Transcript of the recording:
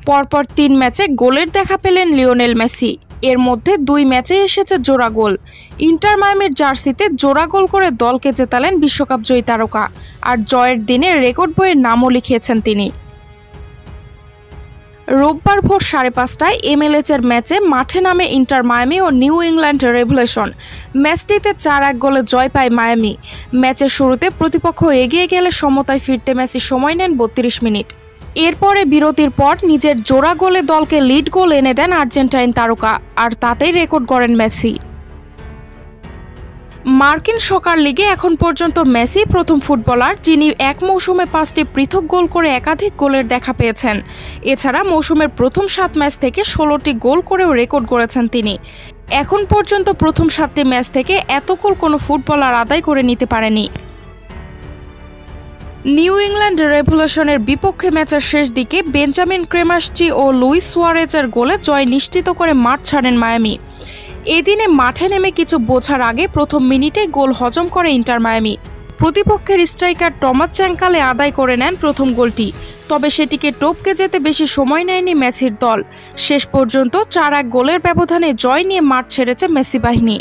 পরপর ৩ ম্যাচে গোলের দেখা পেলেন লিওনেল মেসি। এর মধ্যে ২ ম্যাচে এসেছে জোড়া গোল। ইন্টার মায়ামির জার্সিতে জোড়া গোল করে দলকে জেতালেন বিশ্বকাপ জয়ী তারকা। আর জয়ের দিনে রেকর্ড বইয়ে নামও লিখিয়েছেন তিনি। রোববার ভোর ৫:৩০টায় MLS-এর ম্যাচে মাঠে নামে ইন্টার মায়ামি ও নিউ ইংল্যান্ড রেভলিউশন। ম্যাচটিতে ৪-১ গোলে জয় পায় মায়ামি। ম্যাচের শুরুতে প্রতিপক্ষ এগিয়ে গেলে সমতায় ফিরতে মেসি সময় নেন ৩২ মিনিট। এরপরে বিরতির পর নিজের জোড়া গোলে দলকে লিড গোল এনে দেন আর্জেন্টাইন তারকা, আর তাতেই রেকর্ড গড়েন মেসি। মার্কিন সকার লিগে এখন পর্যন্ত মেসি প্রথম ফুটবলার যিনি এক মৌসুমে ৫টি পৃথক গোল করে একাধিক গোলের দেখা পেয়েছেন। এছাড়া মৌসুমের প্রথম ৭ ম্যাচ থেকে ১৬টি গোল করেও রেকর্ড গড়েছেন তিনি। এখন পর্যন্ত প্রথম ৭টি ম্যাচ থেকে এত গোল কোনো ফুটবলার আদায় করে নিতে পারেনি। নিউ ইংল্যান্ড রেভলিউশনের বিপক্ষে ম্যাচের শেষ দিকে বেঞ্জামিন ক্রেমাসচি ও লুইস সুয়ারেজের গোলে জয় নিশ্চিত করে মাঠ ছাড়েন মায়ামি। এদিনে মাঠে নেমে কিছু বোঝার আগে প্রথম মিনিটে গোল হজম করে ইন্টার মায়ামি। প্রতিপক্ষের স্ট্রাইকার টমাস চ্যাঙ্কালে আদায় করে নেন প্রথম গোলটি, তবে সেটিকে টপকে যেতে বেশি সময় নেয়নি মেসির দল। শেষ পর্যন্ত ৪-১ গোলের ব্যবধানে জয় নিয়ে মাঠ ছেড়েছে মেসি বাহিনী।